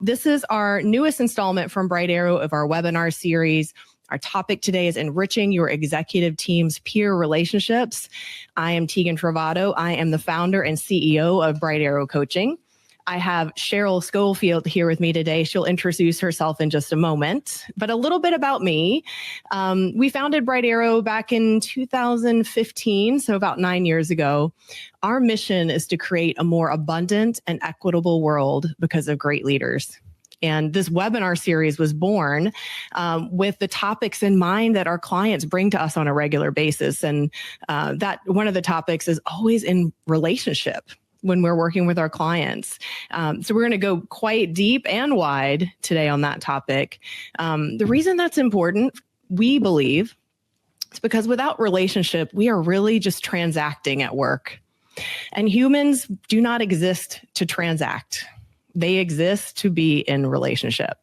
This is our newest installment from Bright Arrow of our webinar series. Our topic today is enriching your executive team's peer relationships. I am Tegan Travato. I am the founder and CEO of Bright Arrow Coaching. I have Cheryl Schofield here with me today. She'll introduce herself in just a moment, but a little bit about me. We founded Bright Arrow back in 2015, so about 9 years ago. Our mission is to create a more abundant and equitable world because of great leaders. And this webinar series was born with the topics in mind that our clients bring to us on a regular basis. And that one of the topics is always in relationship when we're working with our clients. So we're going to go quite deep and wide today on that topic. The reason that's important, we believe, is because without relationship, we are really just transacting at work. And humans do not exist to transact. They exist to be in relationship.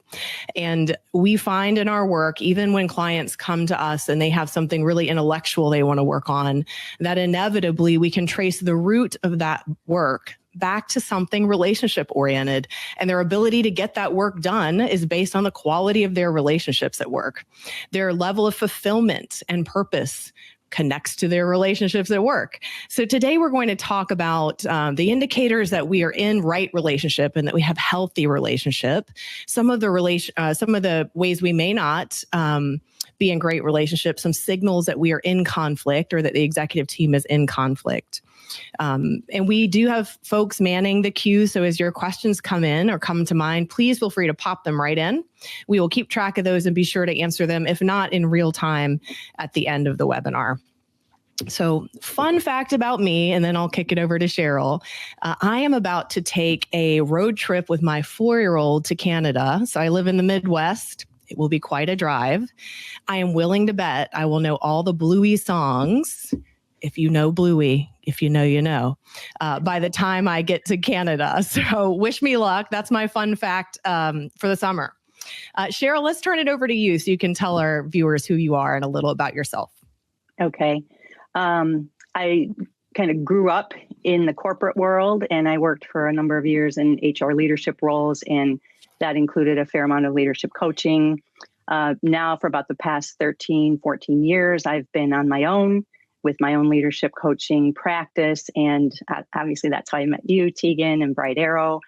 And we find in our work, even when clients come to us and they have something really intellectual they want to work on, that inevitably we can trace the root of that work back to something relationship oriented. And their ability to get that work done is based on the quality of their relationships at work. Their level of fulfillment and purpose connects to their relationships at work. So today we're going to talk about the indicators that we are in right relationship and that we have healthy relationship. Some of the ways we may not be in great relationship, some signals that we are in conflict or that the executive team is in conflict. And we do have folks manning the queue. So as your questions come in or come to mind, please feel free to pop them right in. We will keep track of those and be sure to answer them, if not in real time, at the end of the webinar. So fun fact about me, and then I'll kick it over to Cheryl. I am about to take a road trip with my 4-year-old to Canada. So I live in the Midwest. It will be quite a drive. I am willing to bet I will know all the Bluey songs. If you know Bluey, if you know, you know, by the time I get to Canada. So wish me luck. That's my fun fact for the summer. Cheryl, let's turn it over to you so you can tell our viewers who you are and a little about yourself. Okay. I kind of grew up in the corporate world, and I worked for a number of years in HR leadership roles, and that included a fair amount of leadership coaching. Now for about the past 13, 14 years, I've been on my own with my own leadership coaching practice. And obviously that's how I met you, Tegan, and Bright Arrow.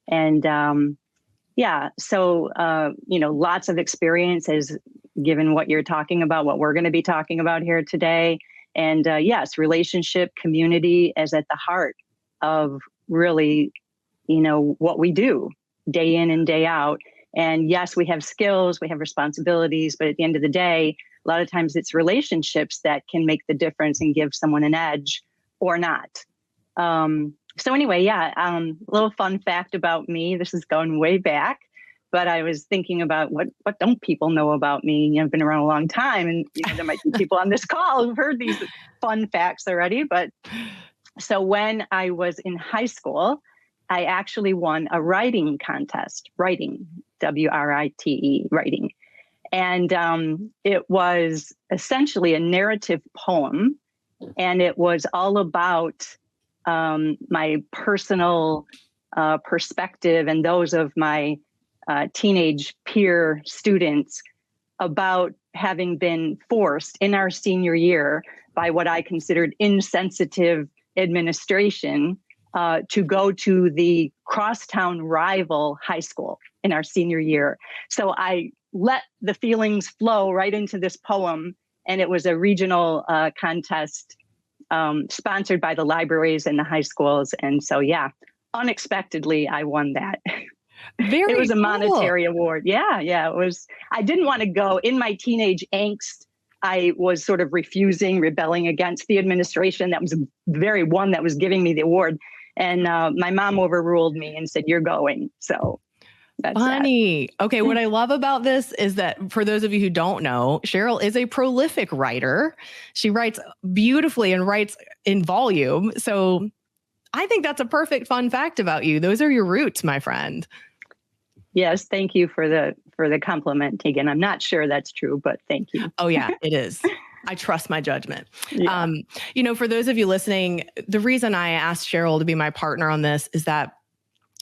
And lots of experience as given what you're talking about, what we're going to be talking about here today. And yes, relationship community is at the heart of really, what we do day in and day out. And yes, we have skills, we have responsibilities, but at the end of the day, a lot of times it's relationships that can make the difference and give someone an edge or not. So anyway, a little fun fact about me. This is going way back, but I was thinking about what don't people know about me? I've been around a long time, and there might be people on this call who've heard these fun facts already. But so when I was in high school, I actually won a writing contest, writing, W-R-I-T-E, writing. And it was essentially a narrative poem, and it was all about my personal perspective and those of my teenage peer students about having been forced in our senior year by what I considered insensitive administration to go to the crosstown rival high school in our senior year. So I let the feelings flow right into this poem. And it was a regional contest sponsored by the libraries and the high schools. And so, unexpectedly, I won that. It was a monetary award. Yeah, it was. I didn't want to go. In my teenage angst, I was sort of rebelling against the administration that was the very one that was giving me the award. And my mom overruled me and said, "You're going." So that's funny. That. Okay. What I love about this is that for those of you who don't know, Cheryl is a prolific writer. She writes beautifully and writes in volume. So I think that's a perfect fun fact about you. Those are your roots, my friend. Yes. Thank you for the compliment, Tegan. I'm not sure that's true, but thank you. Oh yeah, it is. I trust my judgment. Yeah. For those of you listening, the reason I asked Cheryl to be my partner on this is that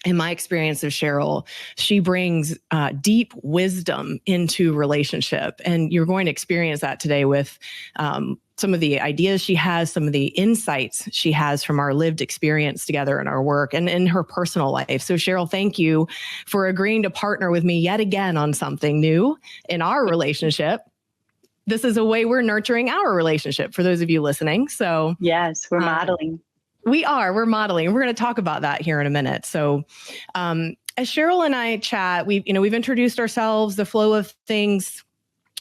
in my experience of Cheryl, she brings deep wisdom into relationship. And you're going to experience that today with some of the ideas she has, some of the insights she has from our lived experience together in our work and in her personal life. So Cheryl, thank you for agreeing to partner with me yet again on something new in our relationship. This is a way we're nurturing our relationship for those of you listening. So yes, we're modeling. We're modeling. We're going to talk about that here in a minute. So, as Cheryl and I chat, we've introduced ourselves, the flow of things.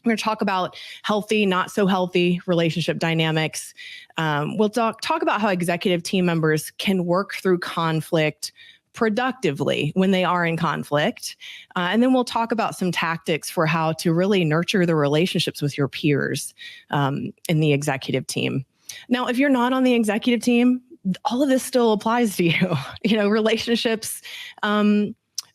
We're going to talk about healthy, not so healthy relationship dynamics. We'll talk about how executive team members can work through conflict productively when they are in conflict. And then we'll talk about some tactics for how to really nurture the relationships with your peers in the executive team. Now, if you're not on the executive team, all of this still applies to you. Relationships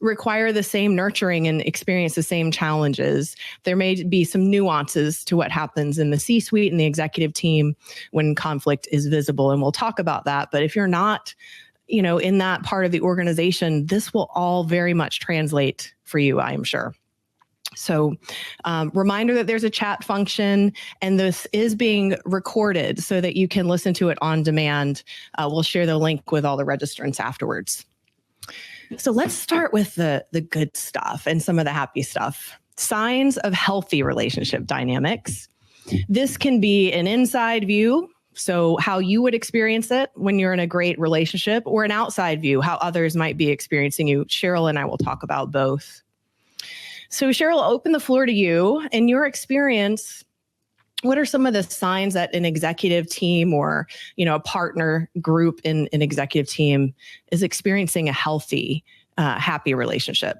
require the same nurturing and experience the same challenges. There may be some nuances to what happens in the C-suite and the executive team when conflict is visible, and we'll talk about that. But if you're not, in that part of the organization, this will all very much translate for you, I am sure. So reminder that there's a chat function, and this is being recorded so that you can listen to it on demand. We'll share the link with all the registrants afterwards. So let's start with the good stuff and some of the happy stuff. Signs of healthy relationship dynamics. This can be an inside view, so how you would experience it when you're in a great relationship, or an outside view, how others might be experiencing you. Cheryl and I will talk about both. So Cheryl, I'll open the floor to you. In your experience, what are some of the signs that an executive team or, a partner group in an executive team is experiencing a healthy, happy relationship?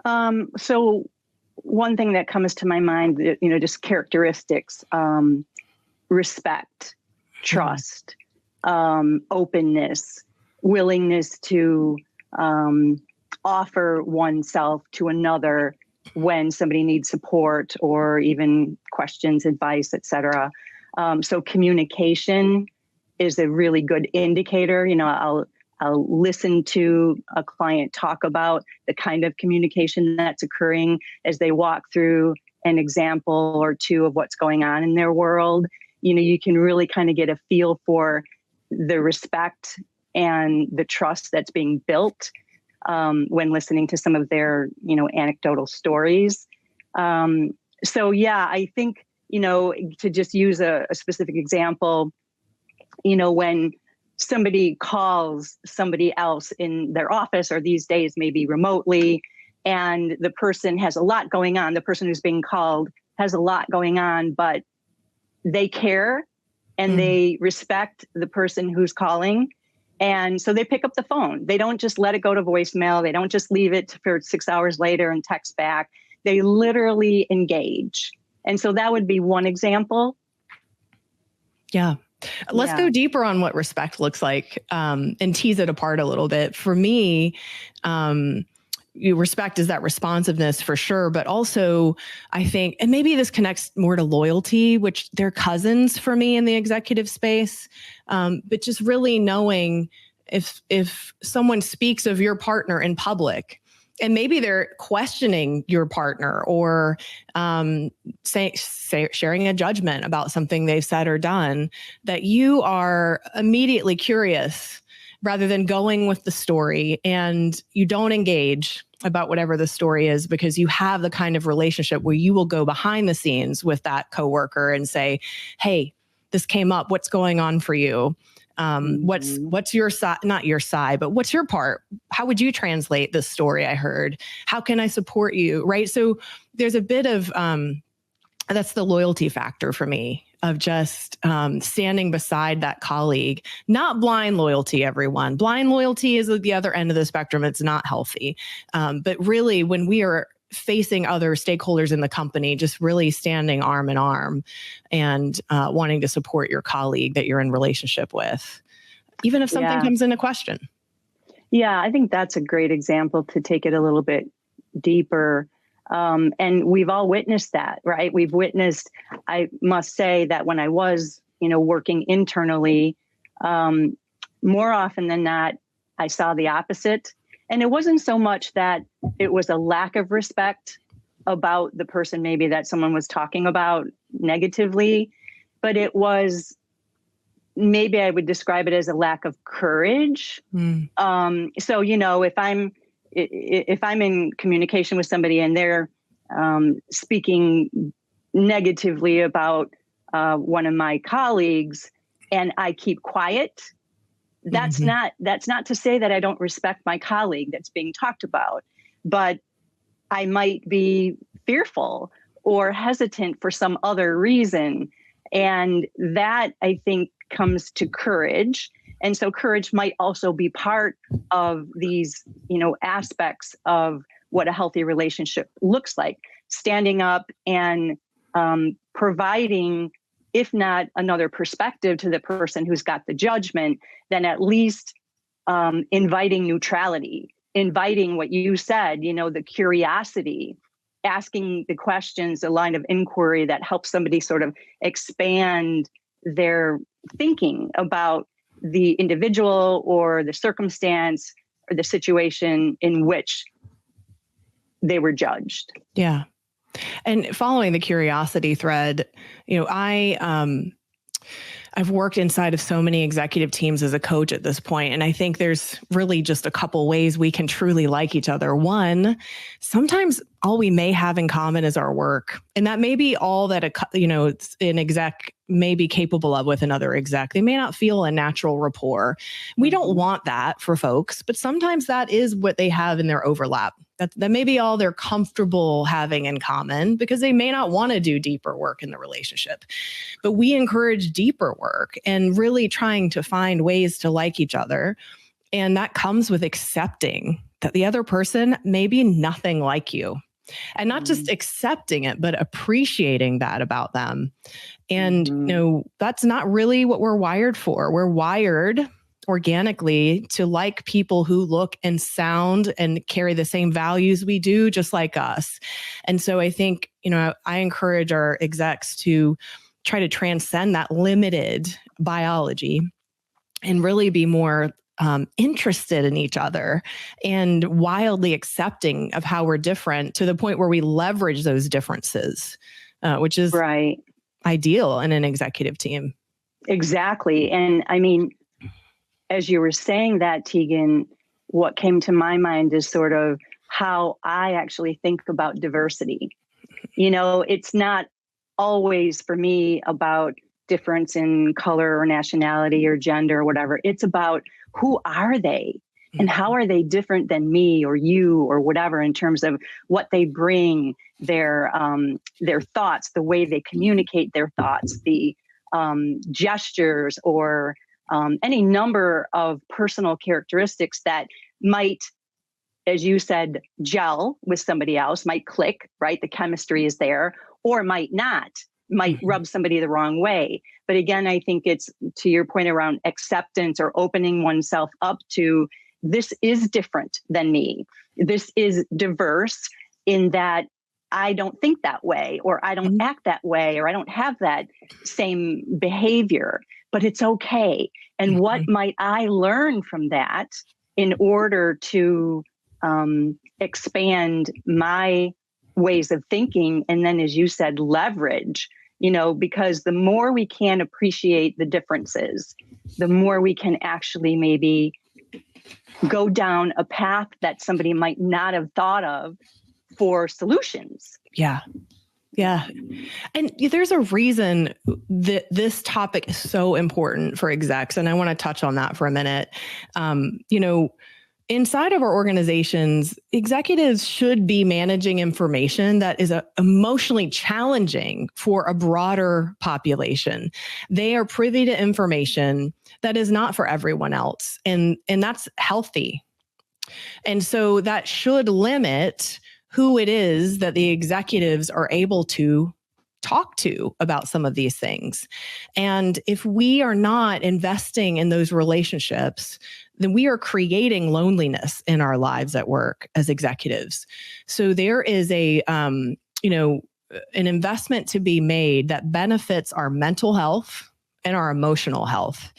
So one thing that comes to my mind, just characteristics, respect, trust, openness, willingness to offer oneself to another when somebody needs support or even questions, advice, etc. So communication is a really good indicator. I'll listen to a client talk about the kind of communication that's occurring as they walk through an example or two of what's going on in their world. You can really kind of get a feel for the respect and the trust that's being built when listening to some of their, anecdotal stories. I think, to just use a specific example, when somebody calls somebody else in their office, or these days maybe remotely, and the person has a lot going on, the person who's being called has a lot going on, but they care and they respect the person who's calling. And so they pick up the phone. They don't just let it go to voicemail. They don't just leave it for 6 hours later and text back. They literally engage. And so that would be one example. Yeah. Let's go deeper on what respect looks like and tease it apart a little bit. For me, respect is that responsiveness for sure, but also I think, and maybe this connects more to loyalty, which they're cousins for me in the executive space. But just really knowing if someone speaks of your partner in public, and maybe they're questioning your partner or sharing a judgment about something they've said or done, that you are immediately curious rather than going with the story, and you don't engage about whatever the story is because you have the kind of relationship where you will go behind the scenes with that coworker and say, hey, this came up. What's going on for you? What's your side, not your side, but what's your part? How would you translate this story I heard? How can I support you? Right. So there's a bit of, that's the loyalty factor for me of just standing beside that colleague, not blind loyalty, everyone. Blind loyalty is at the other end of the spectrum. It's not healthy. But really when we are facing other stakeholders in the company, just really standing arm in arm and wanting to support your colleague that you're in relationship with, even if something comes into question. Yeah, I think that's a great example to take it a little bit deeper. And we've all witnessed that, right? We've witnessed, I must say that when I was, working internally, more often than not, I saw the opposite. And it wasn't so much that it was a lack of respect about the person maybe that someone was talking about negatively, but it was, maybe I would describe it as a lack of courage. So, if I'm in communication with somebody and they're speaking negatively about one of my colleagues, and I keep quiet, that's not to say that I don't respect my colleague that's being talked about, but I might be fearful or hesitant for some other reason. And that, I think, comes to courage. And so courage might also be part of these, aspects of what a healthy relationship looks like. Standing up and providing, if not another perspective to the person who's got the judgment, then at least inviting neutrality, inviting what you said, the curiosity, asking the questions, a line of inquiry that helps somebody sort of expand their thinking about the individual or the circumstance or the situation in which they were judged. Yeah. And following the curiosity thread, I've worked inside of so many executive teams as a coach at this point, and I think there's really just a couple ways we can truly like each other. One, sometimes all we may have in common is our work, and that may be all that an exec may be capable of with another exec. They may not feel a natural rapport. We don't want that for folks, but sometimes that is what they have in their overlap. That may be all they're comfortable having in common, because they may not want to do deeper work in the relationship. But we encourage deeper work and really trying to find ways to like each other. And that comes with accepting that the other person may be nothing like you. And not just accepting it, but appreciating that about them. And, that's not really what we're wired for. We're wired organically to like people who look and sound and carry the same values we do, just like us. And so I think, I encourage our execs to try to transcend that limited biology and really be more interested in each other and wildly accepting of how we're different, to the point where we leverage those differences, which is right, ideal in an executive team. Exactly. And I mean, as you were saying that, Tegan, what came to my mind is sort of how I actually think about diversity. It's not always for me about difference in color or nationality or gender or whatever. It's about who are they and how are they different than me or you or whatever, in terms of what they bring, their thoughts, the way they communicate their thoughts, the gestures, or any number of personal characteristics that might, as you said, gel with somebody else, might click, right? The chemistry is there, or might not, might rub somebody the wrong way. But again, I think it's to your point around acceptance, or opening oneself up to, this is different than me. This is diverse in that I don't think that way, or I don't act that way, or I don't have that same behavior, but it's okay. And what might I learn from that in order to expand my ways of thinking? And then, as you said, leverage, because the more we can appreciate the differences, the more we can actually maybe go down a path that somebody might not have thought of for solutions. Yeah. Yeah. And there's a reason that this topic is so important for execs. And I want to touch on that for a minute. Inside of our organizations, executives should be managing information that is emotionally challenging for a broader population. They are privy to information that is not for everyone else. And that's healthy. And so that should limit who it is that the executives are able to talk to about some of these things. And if we are not investing in those relationships, then we are creating loneliness in our lives at work as executives. So there is an investment to be made that benefits our mental health, and our emotional health,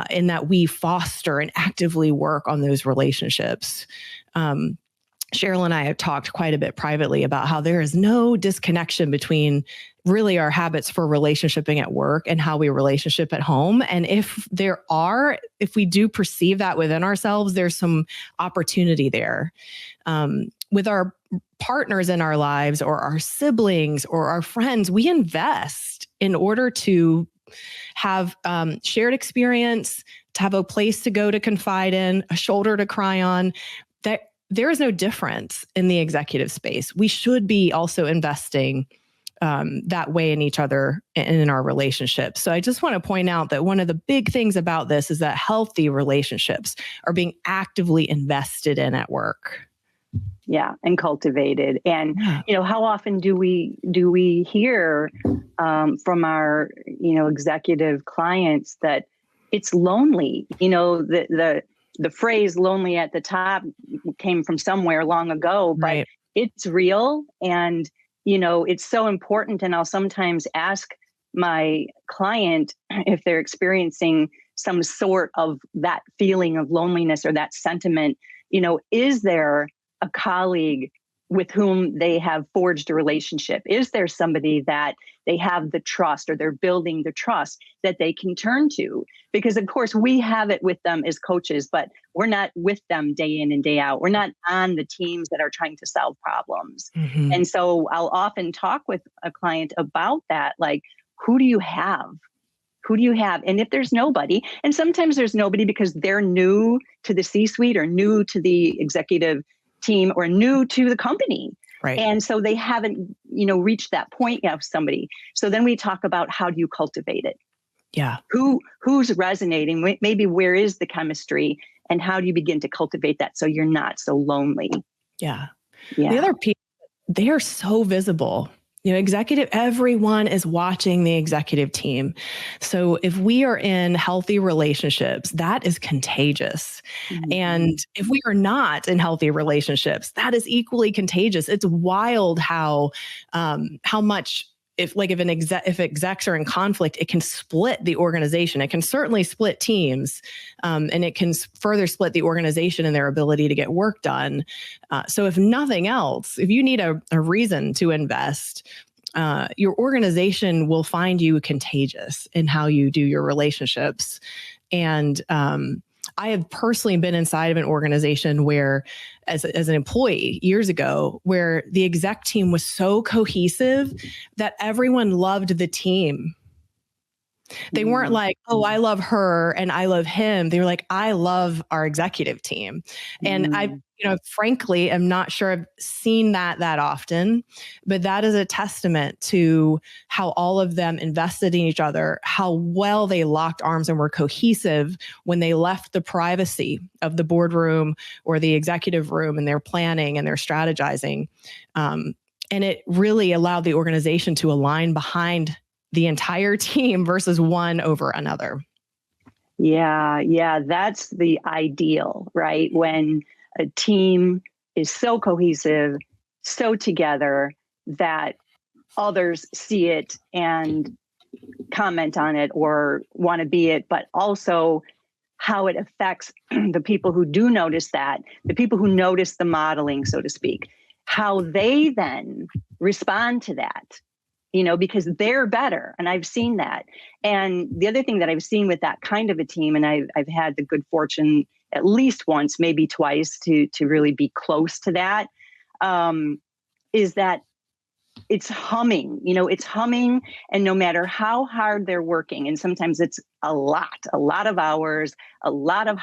in that we foster and actively work on those relationships. Cheryl and I have talked quite a bit privately about how there is no disconnection between really our habits for relationshiping at work and how we relationship at home. And if we do perceive that within ourselves, there's some opportunity there. With our partners in our lives or our siblings or our friends, we invest in order to have shared experience, to have a place to go to confide in, a shoulder to cry on. That there is no difference in the executive space. We should be also investing that way in each other and in our relationships. So I just want to point out that one of the big things about this is that healthy relationships are being actively invested in at work. Yeah, and cultivated. And how often do we hear from our executive clients that it's lonely? The phrase "lonely at the top" came from somewhere long ago, but right. It's real, and it's so important. And I'll sometimes ask my client if they're experiencing some sort of that feeling of loneliness or that sentiment. Is there a colleague with whom they have forged a relationship? Is there somebody that they have the trust, or they're building the trust that they can turn to? Because of course we have it with them as coaches, but we're not with them day in and day out. We're not on the teams that are trying to solve problems. Mm-hmm. And so I'll often talk with a client about that. Like, who do you have? Who do you have? And if there's nobody, and sometimes there's nobody because they're new to the C-suite or new to the executive team or new to the company. Right. And so they haven't, reached that point of somebody. So then we talk about, how do you cultivate it? Yeah. Who's resonating? Maybe where is the chemistry, and how do you begin to cultivate that so you're not so lonely? Yeah. The other people, they are so visible. Everyone is watching the executive team. So if we are in healthy relationships, that is contagious. Mm-hmm. And if we are not in healthy relationships, that is equally contagious. It's wild how much, if execs are in conflict, it can split the organization. It can certainly split teams, and it can further split the organization and their ability to get work done. So if nothing else, if you need a reason to invest, your organization will find you contagious in how you do your relationships. And I have personally been inside of an organization where, as an employee years ago, where the exec team was so cohesive that everyone loved the team. They weren't like, oh, I love her and I love him. They were like, I love our executive team. And I, frankly, am not sure I've seen that often, but that is a testament to how all of them invested in each other, how well they locked arms and were cohesive when they left the privacy of the boardroom or the executive room, and their planning and their strategizing. And it really allowed the organization to align behind the entire team versus one over another. Yeah, that's the ideal, right? When a team is so cohesive, so together that others see it and comment on it or want to be it, but also how it affects the people who do notice that, the people who notice the modeling, so to speak, how they then respond to that. Because they're better. And I've seen that. And the other thing that I've seen with that kind of a team, and I've had the good fortune at least once, maybe twice, to really be close to that, is that it's humming. It's humming. And no matter how hard they're working, and sometimes it's a lot of hours, a lot of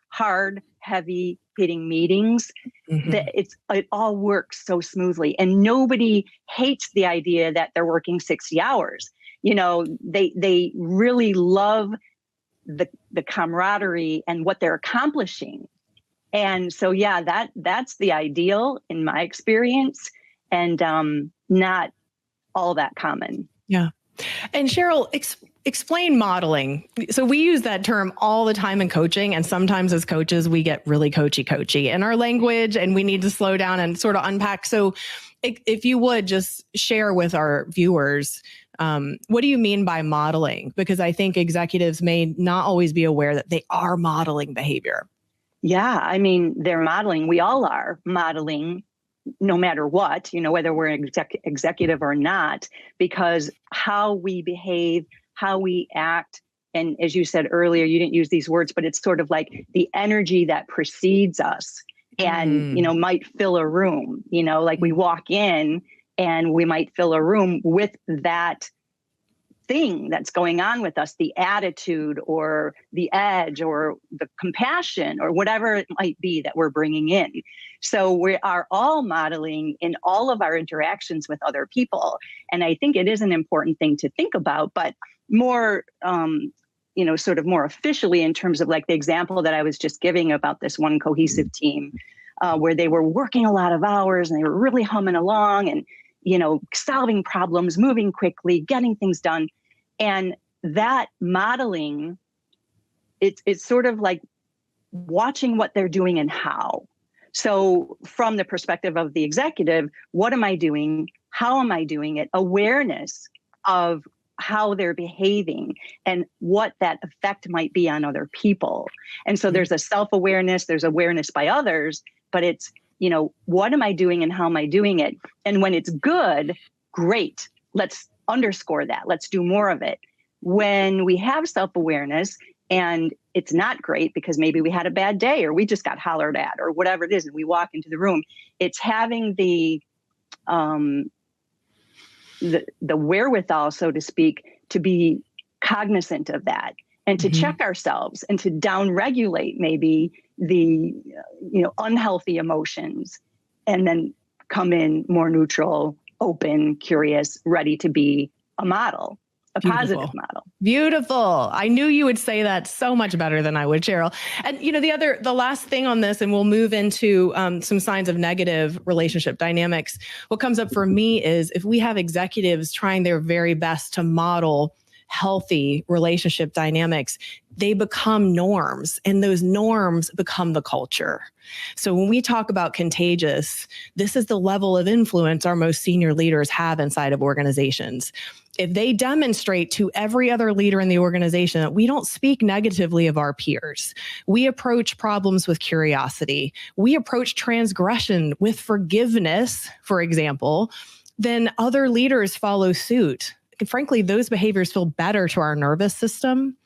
hard, heavy hitting meetings, that it all works so smoothly, and nobody hates the idea that they're working 60 hours. They really love the camaraderie and what they're accomplishing. And so, that's the ideal in my experience, and not all that common. Yeah. And Cheryl, explain modeling. So we use that term all the time in coaching, and sometimes as coaches, we get really coachy in our language, and we need to slow down and sort of unpack. So if you would just share with our viewers What do you mean by modeling? Because I think executives may not always be aware that they are modeling behavior. Yeah, I mean, they're modeling. We all are modeling, no matter what, whether we're an executive or not, because how we behave, how we act, and as you said earlier, you didn't use these words, but it's sort of like the energy that precedes us and, might fill a room, like we walk in and we might fill a room with that thing that's going on with us, the attitude or the edge or the compassion or whatever it might be that we're bringing in. So we are all modeling in all of our interactions with other people. And I think it is an important thing to think about, but more, sort of more officially in terms of like the example that I was just giving about this one cohesive team where they were working a lot of hours and they were really humming along and, solving problems, moving quickly, getting things done. And that modeling, it's sort of like watching what they're doing and how. So from the perspective of the executive, what am I doing? How am I doing it? Awareness of how they're behaving and what that effect might be on other people. And so there's a self-awareness, there's awareness by others, but it's, what am I doing and how am I doing it? And when it's good, great. Let's underscore that. Let's do more of it. When we have self-awareness and it's not great because maybe we had a bad day or we just got hollered at or whatever it is, and we walk into the room, it's having the wherewithal, so to speak, to be cognizant of that and to check ourselves and to downregulate maybe the unhealthy emotions and then come in more neutral, open, curious, ready to be a model, a positive model. Beautiful. I knew you would say that so much better than I would, Cheryl. And the last thing on this, and we'll move into some signs of negative relationship dynamics. What comes up for me is if we have executives trying their very best to model healthy relationship dynamics, they become norms, and those norms become the culture. So when we talk about contagious, this is the level of influence our most senior leaders have inside of organizations. If they demonstrate to every other leader in the organization that we don't speak negatively of our peers, we approach problems with curiosity, we approach transgression with forgiveness, for example, then other leaders follow suit. And frankly, those behaviors feel better to our nervous system.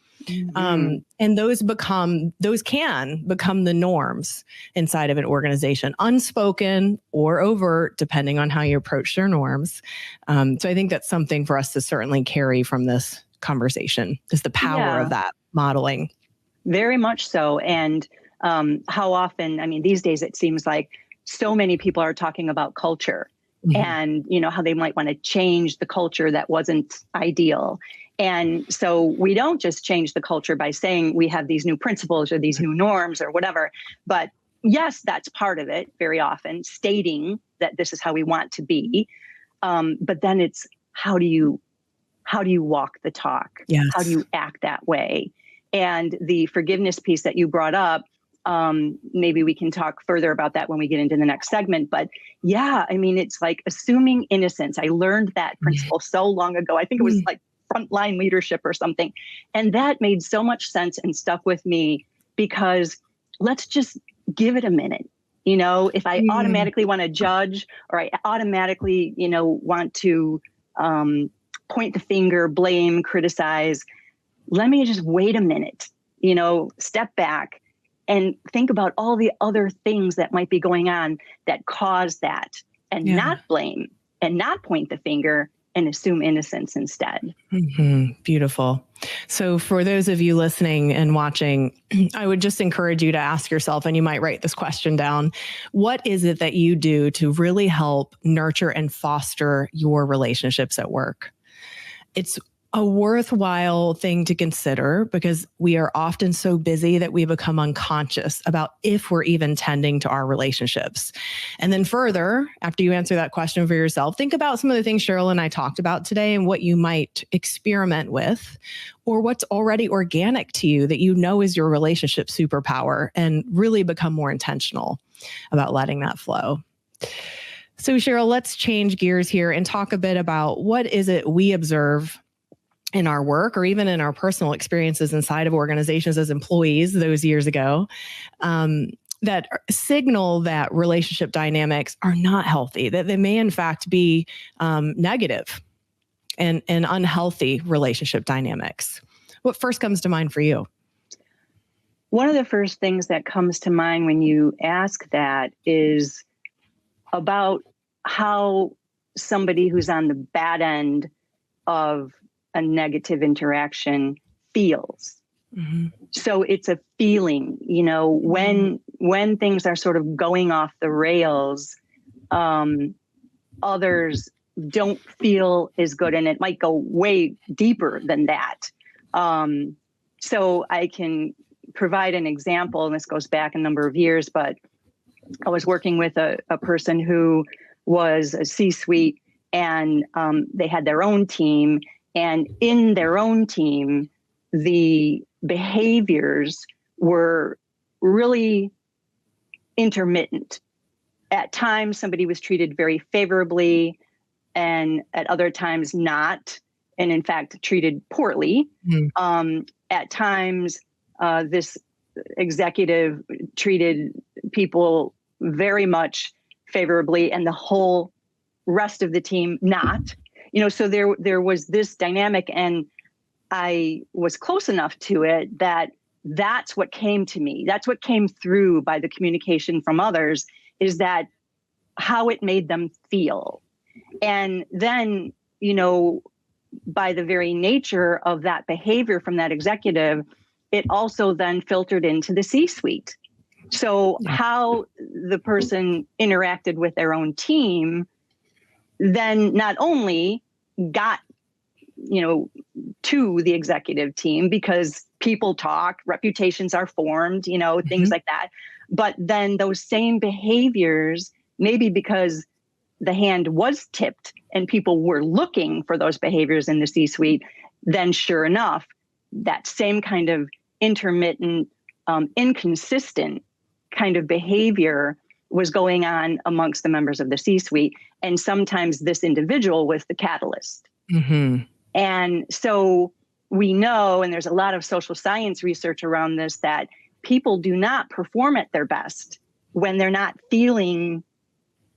And those can become the norms inside of an organization, unspoken or overt, depending on how you approach their norms. So I think that's something for us to certainly carry from this conversation, is the power of that modeling. Very much so. And how often, these days it seems like so many people are talking about culture. And, how they might want to change the culture that wasn't ideal. And so we don't just change the culture by saying we have these new principles or these new norms or whatever. But yes, that's part of it very often, stating that this is how we want to be. But then it's how do you walk the talk? Yes. How do you act that way? And the forgiveness piece that you brought up, maybe we can talk further about that when we get into the next segment. But yeah, it's like assuming innocence. I learned that principle so long ago. I think it was like frontline leadership or something. And that made so much sense and stuck with me because let's just give it a minute. If I automatically want to judge or I automatically, want to point the finger, blame, criticize, let me just wait a minute, step back and think about all the other things that might be going on that cause that and not blame and not point the finger and assume innocence instead. Beautiful. So for those of you listening and watching, I would just encourage you to ask yourself, and you might write this question down, what is it that you do to really help nurture and foster your relationships at work? It's a worthwhile thing to consider because we are often so busy that we become unconscious about if we're even tending to our relationships. And then further, after you answer that question for yourself, think about some of the things Cheryl and I talked about today and what you might experiment with, or what's already organic to you that is your relationship superpower, and really become more intentional about letting that flow. So Cheryl, let's change gears here and talk a bit about what is it we observe in our work or even in our personal experiences inside of organizations as employees those years ago, that signal that relationship dynamics are not healthy, that they may in fact be negative and unhealthy relationship dynamics. What first comes to mind for you? One of the first things that comes to mind when you ask that is about how somebody who's on the bad end of a negative interaction feels. Mm-hmm. So it's a feeling, when things are sort of going off the rails, others don't feel as good, and it might go way deeper than that. So I can provide an example, and this goes back a number of years, but I was working with a person who was a C-suite, and they had their own team, and in their own team, the behaviors were really intermittent. At times, somebody was treated very favorably, and at other times not, and in fact, treated poorly. Mm-hmm. At times, this executive treated people very much favorably, and the whole rest of the team not. So there was this dynamic, and I was close enough to it that that's what came to me. That's what came through by the communication from others, is that how it made them feel. And then, by the very nature of that behavior from that executive, it also then filtered into the C-suite. So how the person interacted with their own team then not only got, to the executive team, because people talk, reputations are formed, mm-hmm. things like that. But then those same behaviors, maybe because the hand was tipped and people were looking for those behaviors in the C-suite, then sure enough, that same kind of intermittent, inconsistent kind of behavior was going on amongst the members of the C-suite. And sometimes this individual was the catalyst. Mm-hmm. And so we know, and there's a lot of social science research around this, that people do not perform at their best when they're not feeling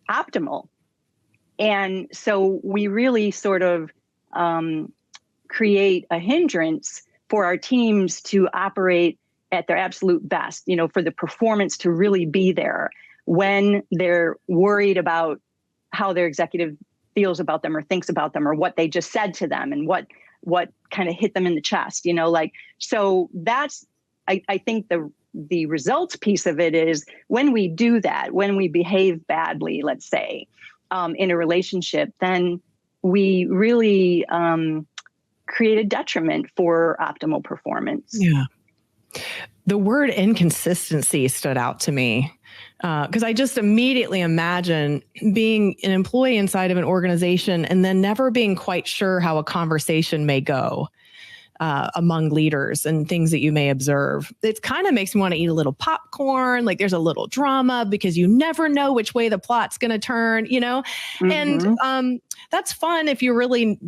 optimal. And so we really sort of create a hindrance for our teams to operate at their absolute best, for the performance to really be there when they're worried about how their executive feels about them or thinks about them, or what they just said to them, and what kind of hit them in the chest, so that's, I think the results piece of it is when we do that, when we behave badly, let's say, in a relationship, then we really create a detriment for optimal performance. Yeah. The word inconsistency stood out to me because I just immediately imagine being an employee inside of an organization and then never being quite sure how a conversation may go among leaders and things that you may observe. It kind of makes me want to eat a little popcorn, like there's a little drama because you never know which way the plot's going to turn, mm-hmm. And that's fun if you really,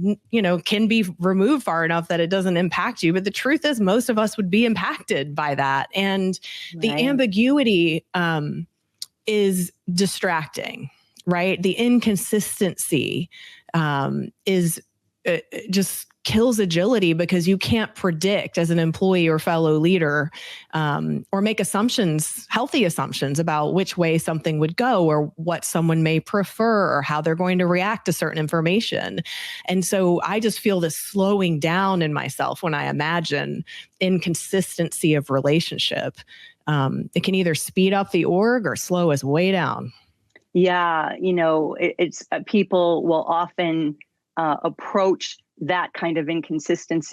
can be removed far enough that it doesn't impact you. But the truth is most of us would be impacted by that. And the ambiguity is distracting, right? The inconsistency is just kills agility because you can't predict as an employee or fellow leader or make assumptions, healthy assumptions about which way something would go or what someone may prefer or how they're going to react to certain information. And so I just feel this slowing down in myself when I imagine inconsistency of relationship. It can either speed up the org or slow us way down. Yeah, it's people will often approach that kind of inconsistent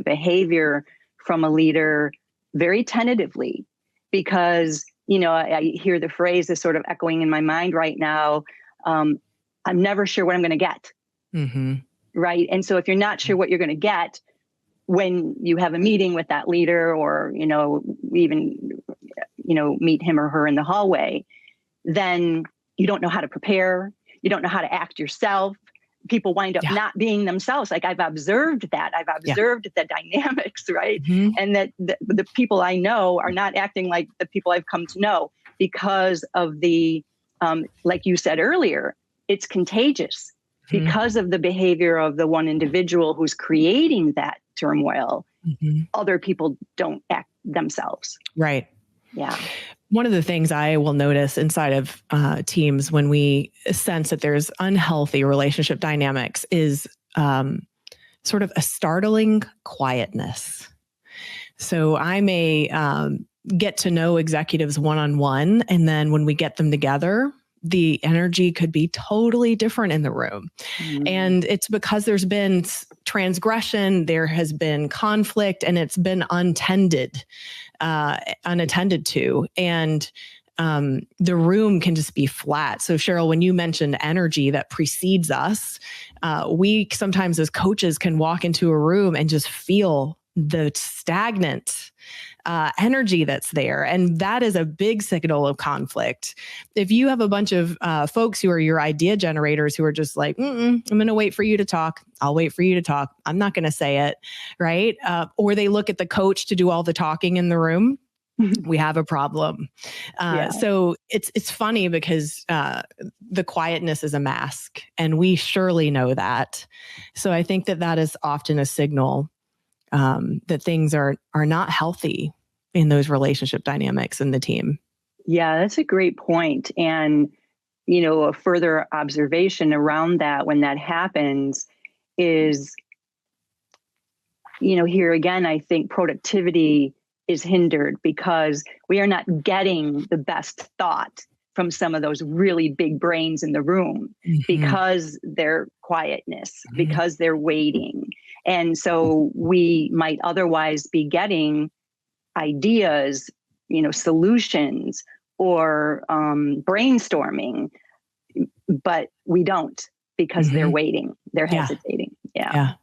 behavior from a leader very tentatively, because, I hear the phrase is sort of echoing in my mind right now. I'm never sure what I'm going to get. Mm-hmm. Right. And so if you're not sure what you're going to get when you have a meeting with that leader, or, even, meet him or her in the hallway, then, you don't know how to prepare. You don't know how to act yourself. People wind up not being themselves. Like I've observed that. I've observed the dynamics, right? And that the people I know are not acting like the people I've come to know because of the, like you said earlier, it's contagious because of the behavior of the one individual who's creating that turmoil. Other people don't act themselves. Right. Yeah. One of the things I will notice inside of teams when we sense that there's unhealthy relationship dynamics is sort of a startling quietness. So I may get to know executives one-on-one, and then when we get them together, the energy could be totally different in the room. And it's because there's been transgression, there has been conflict, and it's been unattended to. And the room can just be flat. So Cheryl, when you mentioned energy that precedes us, we sometimes as coaches can walk into a room and just feel the stagnant energy that's there. And that is a big signal of conflict. If you have a bunch of folks who are your idea generators who are just like, I'm going to wait for you to talk. I'll wait for you to talk. I'm not going to say it. Right. Or they look at the coach to do all the talking in the room. We have a problem. So it's funny because the quietness is a mask, and we surely know that. So I think that is often a signal that things are not healthy in those relationship dynamics in the team. Yeah, that's a great point. And, a further observation around that when that happens is, here again, I think productivity is hindered because we are not getting the best thought from some of those really big brains in the room because their quietness, because they're waiting. And so we might otherwise be getting ideas, solutions or brainstorming, but we don't because they're waiting, they're hesitating. Yeah.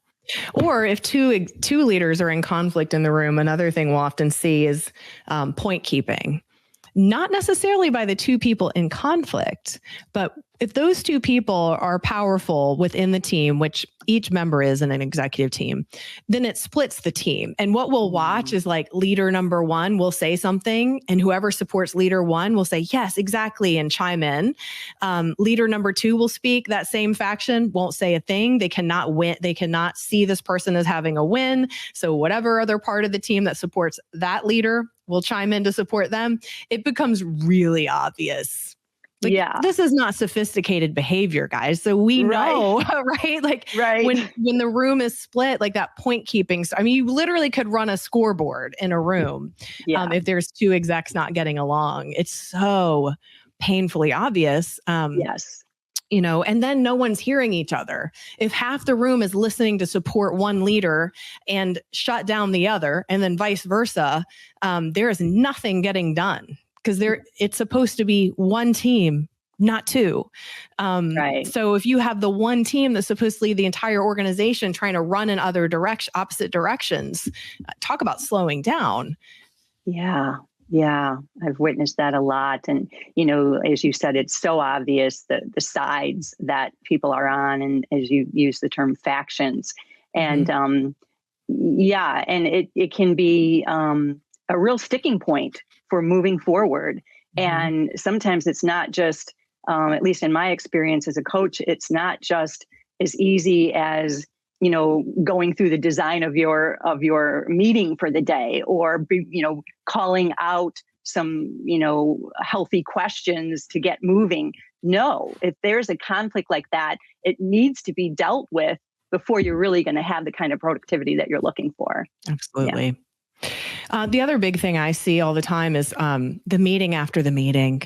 Or if two leaders are in conflict in the room, another thing we'll often see is point keeping. Not necessarily by the two people in conflict, but if those two people are powerful within the team, which each member is in an executive team, then it splits the team. And what we'll watch is like leader number one will say something, and whoever supports leader one will say, yes, exactly, and chime in. Leader number two will speak. That same faction won't say a thing. They cannot win. They cannot see this person as having a win. So whatever other part of the team that supports that leader will chime in to support them. It becomes really obvious. Like, this is not sophisticated behavior, guys. So we know, right? Like when the room is split, like that point keeping. I mean, you literally could run a scoreboard in a room if there's two execs not getting along. It's so painfully obvious. And then no one's hearing each other. If half the room is listening to support one leader and shut down the other, and then vice versa, there is nothing getting done. Because it's supposed to be one team, not two. So if you have the one team that's supposed to lead the entire organization trying to run in opposite directions, talk about slowing down. Yeah. I've witnessed that a lot. And, as you said, it's so obvious the sides that people are on. And as you use the term factions. And and it can be a real sticking point for moving forward. And sometimes it's not just, at least in my experience as a coach, it's not just as easy as, going through the design of your meeting for the day, or, calling out some, healthy questions to get moving. No, if there's a conflict like that, it needs to be dealt with before you're really going to have the kind of productivity that you're looking for. Absolutely. Yeah. The other big thing I see all the time is the meeting after the meeting.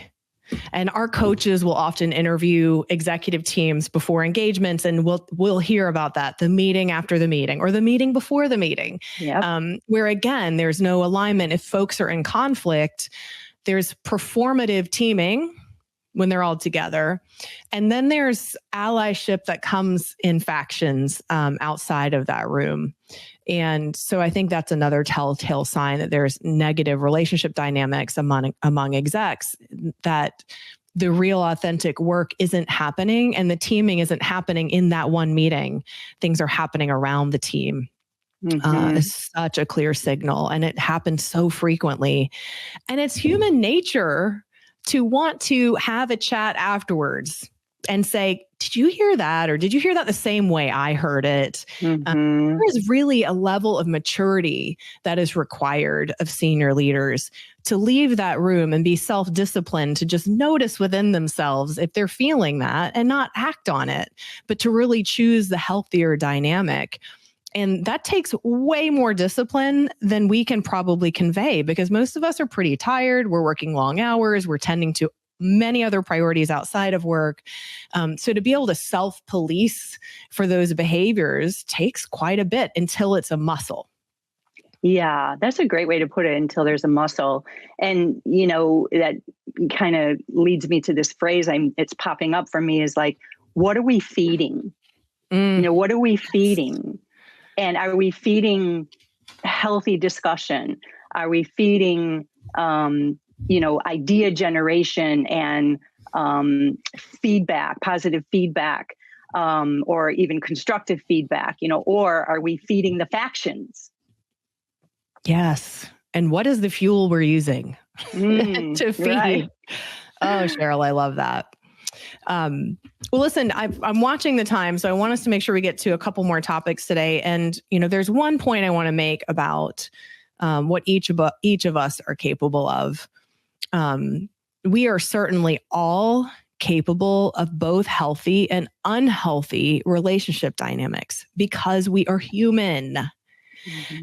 And our coaches will often interview executive teams before engagements, and we'll hear about that, the meeting after the meeting or the meeting before the meeting, where again, there's no alignment. If folks are in conflict, there's performative teaming when they're all together. And then there's allyship that comes in factions outside of that room. And so I think that's another telltale sign that there's negative relationship dynamics among execs, that the real authentic work isn't happening and the teaming isn't happening in that one meeting. Things are happening around the team. It's such a clear signal, and it happens so frequently. And it's human nature to want to have a chat afterwards and say, did you hear that? Or did you hear that the same way I heard it? There is really a level of maturity that is required of senior leaders to leave that room and be self-disciplined, to just notice within themselves if they're feeling that and not act on it, but to really choose the healthier dynamic. And that takes way more discipline than we can probably convey, because most of us are pretty tired. We're working long hours. We're tending to many other priorities outside of work. So to be able to self-police for those behaviors takes quite a bit until it's a muscle. Yeah, that's a great way to put it, until there's a muscle. And, that kind of leads me to this phrase it's popping up for me, is like, what are we feeding? What are we feeding? And are we feeding healthy discussion? Are we feeding, idea generation and feedback, positive feedback, or even constructive feedback, or are we feeding the factions? Yes. And what is the fuel we're using to feed? Right. Oh, Cheryl, I love that. Well, listen, I'm watching the time, so I want us to make sure we get to a couple more topics today. And, there's one point I want to make about what each of us are capable of. We are certainly all capable of both healthy and unhealthy relationship dynamics because we are human.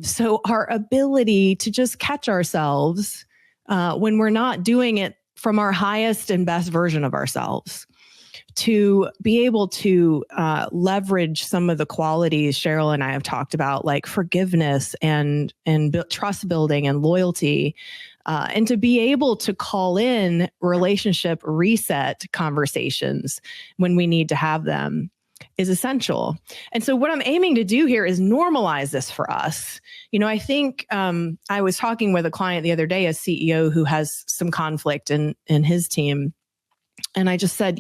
So our ability to just catch ourselves when we're not doing it from our highest and best version of ourselves, to be able to leverage some of the qualities Cheryl and I have talked about, like forgiveness and trust building and loyalty, and to be able to call in relationship reset conversations when we need to have them is essential. And so what I'm aiming to do here is normalize this for us. I think I was talking with a client the other day, a CEO who has some conflict in his team. And I just said,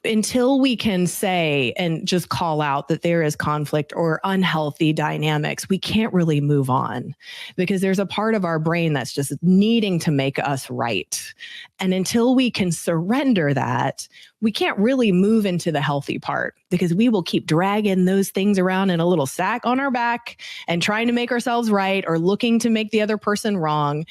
until we can say and just call out that there is conflict or unhealthy dynamics, we can't really move on, because there's a part of our brain that's just needing to make us right. And until we can surrender that, we can't really move into the healthy part, because we will keep dragging those things around in a little sack on our back and trying to make ourselves right or looking to make the other person wrong.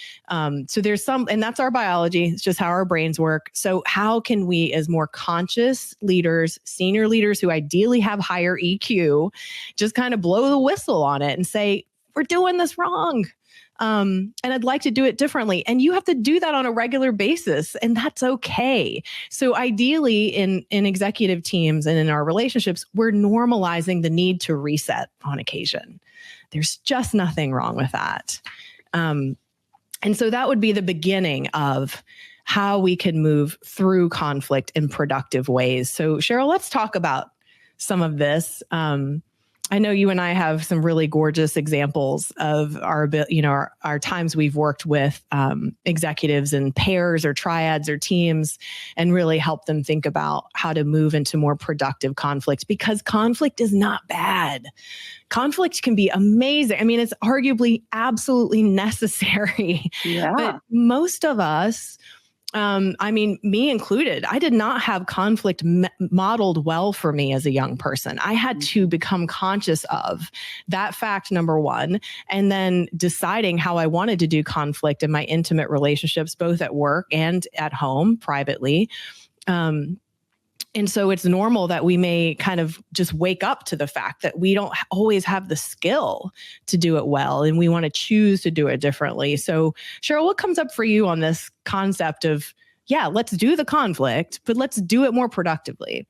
So there's and that's our biology. It's just how our brains work. So how can we, as more conscious leaders, senior leaders who ideally have higher EQ, just kind of blow the whistle on it and say, we're doing this wrong. And I'd like to do it differently. And you have to do that on a regular basis, and that's okay. So ideally in executive teams and in our relationships, we're normalizing the need to reset on occasion. There's just nothing wrong with that. And so that would be the beginning of how we can move through conflict in productive ways. So Cheryl, let's talk about some of this. I know you and I have some really gorgeous examples of our times we've worked with executives in pairs or triads or teams, and really help them think about how to move into more productive conflict, because conflict is not bad. Conflict can be amazing. I mean, it's arguably absolutely necessary. Yeah. But most of us, me included, I did not have conflict modeled well for me as a young person. I had to become conscious of that fact, number one, and then deciding how I wanted to do conflict in my intimate relationships, both at work and at home, privately. And so it's normal that we may kind of just wake up to the fact that we don't always have the skill to do it well, and we want to choose to do it differently. So Cheryl, what comes up for you on this concept of, let's do the conflict, but let's do it more productively?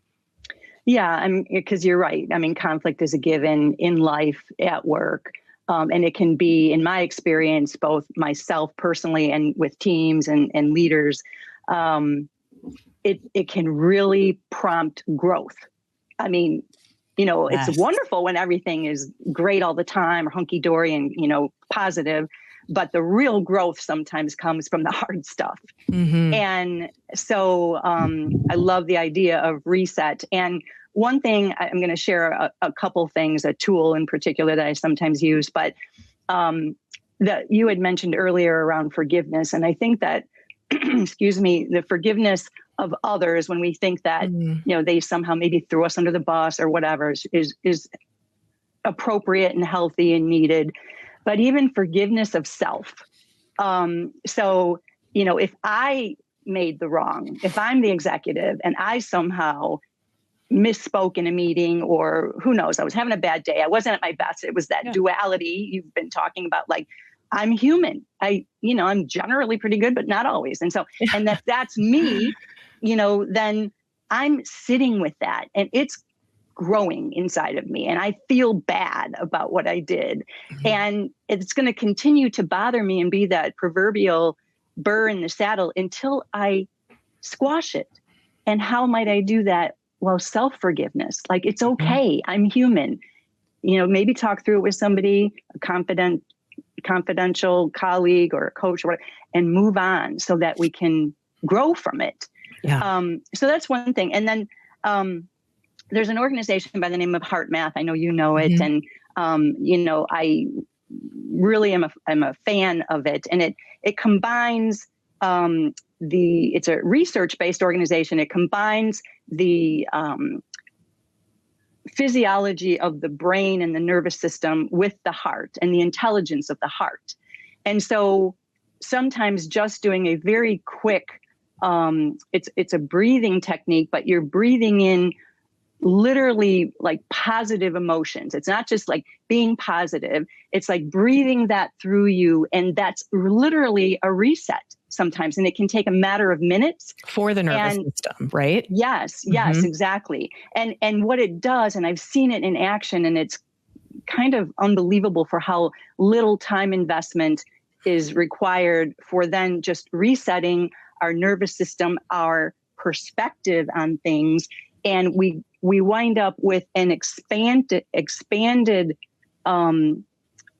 Yeah, because you're right. I mean, conflict is a given in life, at work. And it can be, in my experience, both myself personally and with teams and leaders, it can really prompt growth. I mean, It's wonderful when everything is great all the time or hunky-dory and, positive. but the real growth sometimes comes from the hard stuff. Mm-hmm. And so I love the idea of reset. And one thing, I'm going to share a couple things, a tool in particular that I sometimes use, but that you had mentioned earlier around forgiveness. And I think that, excuse me, the forgiveness of others, when we think that, they somehow maybe threw us under the bus or whatever, is appropriate and healthy and needed. But even forgiveness of self. So, if I made the wrong, if I'm the executive and I somehow misspoke in a meeting, or who knows, I was having a bad day, I wasn't at my best. It was that duality you've been talking about, like, I'm human. I'm generally pretty good, but not always. And so, and that's me, then I'm sitting with that and it's growing inside of me. And I feel bad about what I did. Mm-hmm. And it's going to continue to bother me and be that proverbial burr in the saddle until I squash it. And how might I do that? Well, self-forgiveness. Like, it's okay. I'm human. Maybe talk through it with somebody, a confidential colleague or a coach or whatever, and move on so that we can grow from it. Yeah. So that's one thing. And then there's an organization by the name of Heart Math. I know you know it. Mm-hmm. And, I really am a fan of it. And it combines it's a research-based organization. It combines the physiology of the brain and the nervous system with the heart and the intelligence of the heart. And so sometimes just doing a very quick, it's a breathing technique, but you're breathing in literally like positive emotions. It's not just like being positive. It's like breathing that through you. And that's literally a reset sometimes. And it can take a matter of minutes. For the nervous system, right? Yes, exactly. And what it does, and I've seen it in action, and it's kind of unbelievable for how little time investment is required for then just resetting our nervous system, our perspective on things. And we wind up with an expanded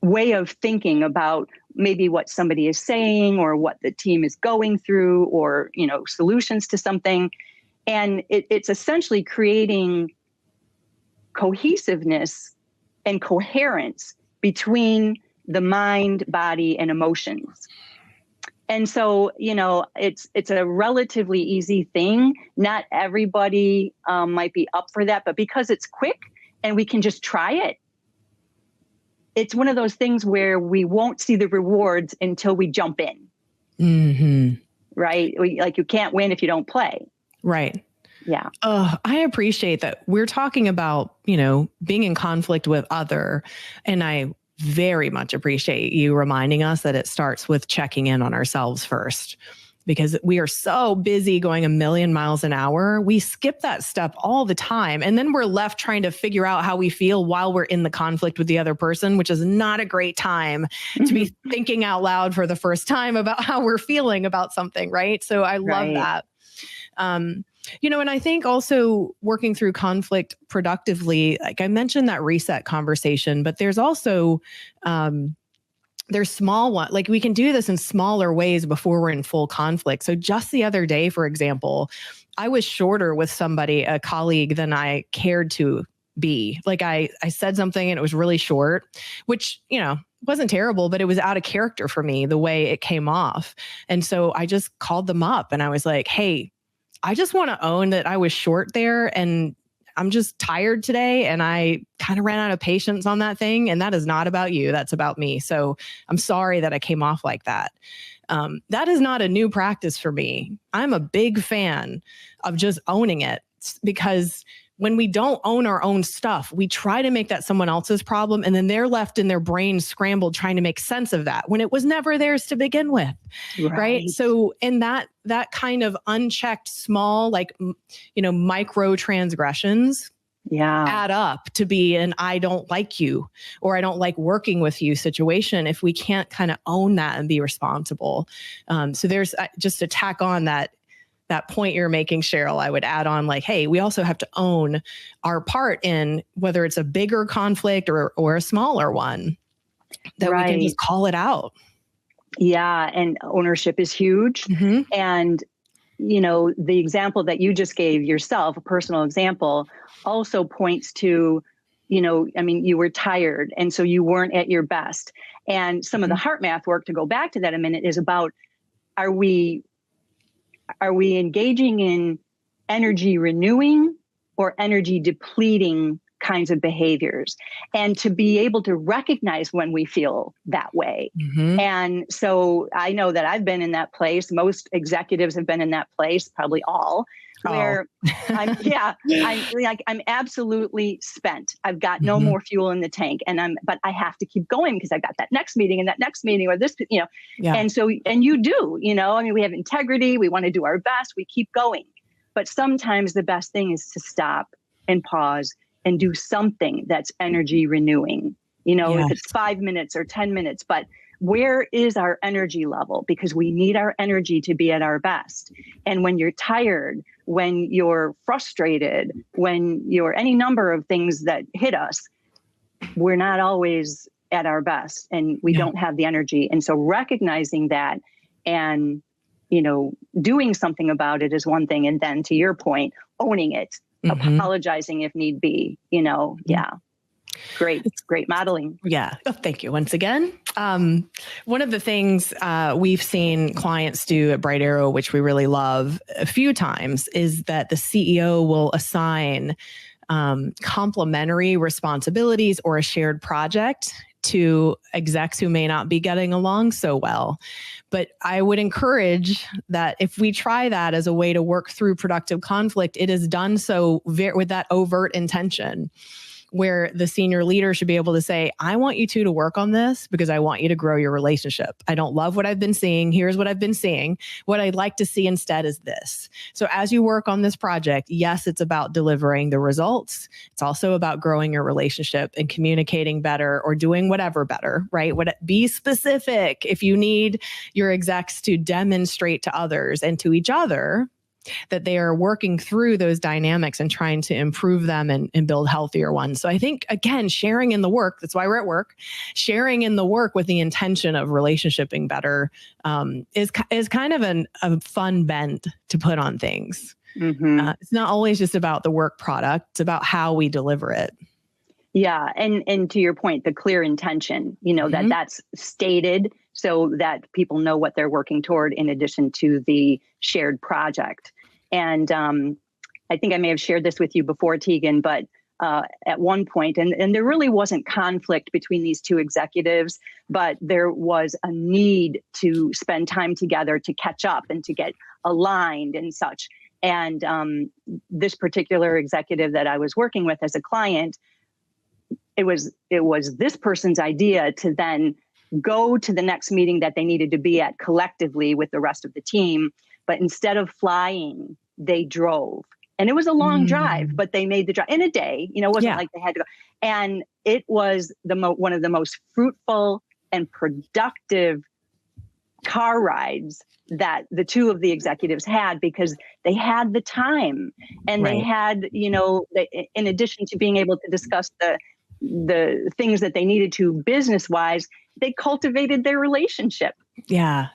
way of thinking about maybe what somebody is saying or what the team is going through, or, solutions to something. And it's essentially creating cohesiveness and coherence between the mind, body, and emotions. And so, it's a relatively easy thing. Not everybody might be up for that, but because it's quick and we can just try it, it's one of those things where we won't see the rewards until we jump in. Mm-hmm. Right? You can't win if you don't play. Right. Yeah. I appreciate that we're talking about, being in conflict with other, and I very much appreciate you reminding us that it starts with checking in on ourselves first, because we are so busy going 1,000,000 miles an hour. We skip that step all the time. And then we're left trying to figure out how we feel while we're in the conflict with the other person, which is not a great time to be thinking out loud for the first time about how we're feeling about something. Right. So I love that. And I think also working through conflict productively, like I mentioned that reset conversation, but there's also, there's small one, like we can do this in smaller ways before we're in full conflict. So just the other day, for example, I was shorter with somebody, a colleague, than I cared to be. Like I said something and it was really short, which, wasn't terrible, but it was out of character for me, the way it came off. And so I just called them up and I was like, hey, I just want to own that I was short there and I'm just tired today and I kind of ran out of patience on that thing. And that is not about you. That's about me. So I'm sorry that I came off like that. That is not a new practice for me. I'm a big fan of just owning it, because when we don't own our own stuff, we try to make that someone else's problem. And then they're left in their brain scrambled trying to make sense of that when it was never theirs to begin with. Right. So in that kind of unchecked small, micro transgressions add up to be an I don't like you or I don't like working with you situation if we can't kind of own that and be responsible. So there's just to tack on that point you're making, Cheryl, I would add on hey, we also have to own our part in whether it's a bigger conflict or a smaller one, that we can just call it out. Yeah. And ownership is huge. Mm-hmm. And, the example that you just gave yourself, a personal example, also points to, you were tired and so you weren't at your best. And some of the heart math work, to go back to that a minute, is about, are we engaging in energy renewing or energy depleting kinds of behaviors, and to be able to recognize when we feel that way. Mm-hmm. And so I know that I've been in that place. Most executives have been in that place, probably all, where I'm absolutely spent. I've got no more fuel in the tank, but I have to keep going because I've got that next meeting and that next meeting or this, Yeah. And so, and you do, we have integrity. We want to do our best. We keep going. But sometimes the best thing is to stop and pause and do something that's energy renewing, if it's 5 minutes or 10 minutes, but where is our energy level? Because we need our energy to be at our best. And when you're tired, when you're frustrated, when you're any number of things that hit us, we're not always at our best and we don't have the energy. And so recognizing that and, doing something about it is one thing. And then to your point, owning it, apologizing if need be, Great modeling. Yeah. Oh, thank you once again. One of the things we've seen clients do at Bright Arrow, which we really love a few times, is that the CEO will assign complementary responsibilities or a shared project to execs who may not be getting along so well. But I would encourage that if we try that as a way to work through productive conflict, it is done so with that overt intention, where the senior leader should be able to say, I want you two to work on this because I want you to grow your relationship. I don't love what I've been seeing. Here's what I've been seeing. What I'd like to see instead is this. So as you work on this project, yes, it's about delivering the results. It's also about growing your relationship and communicating better or doing whatever better, right? Be specific. If you need your execs to demonstrate to others and to each other that they are working through those dynamics and trying to improve them and build healthier ones. So I think, again, sharing in the work, that's why we're at work, sharing in the work with the intention of relationshiping better is kind of a fun bent to put on things. It's not always just about the work product. It's about how we deliver it. Yeah. And to your point, the clear intention, that's stated so that people know what they're working toward in addition to the shared project. And I think I may have shared this with you before, Tegan, but at one point, and there really wasn't conflict between these two executives, but there was a need to spend time together to catch up and to get aligned and such. And this particular executive that I was working with as a client, it was this person's idea to then go to the next meeting that they needed to be at collectively with the rest of the team. But instead of flying, they drove. And it was a long drive, but they made the drive in a day. It wasn't like they had to go. And it was one of the most fruitful and productive car rides that the two of the executives had, because they had the time and they had, in addition to being able to discuss the things that they needed to business wise, they cultivated their relationship. Yeah.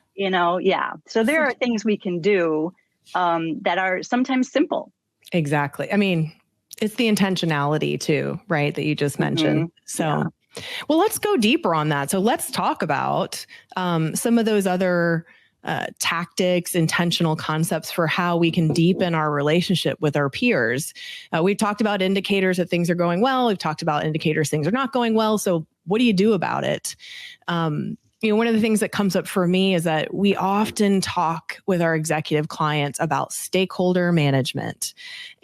So there are things we can do that are sometimes simple. Exactly. I mean, it's the intentionality too, right? That you just mentioned. So, well, let's go deeper on that. So let's talk about some of those other tactics, intentional concepts for how we can deepen our relationship with our peers. We've talked about indicators that things are going well. We've talked about indicators things are not going well. So what do you do about it? One of the things that comes up for me is that we often talk with our executive clients about stakeholder management.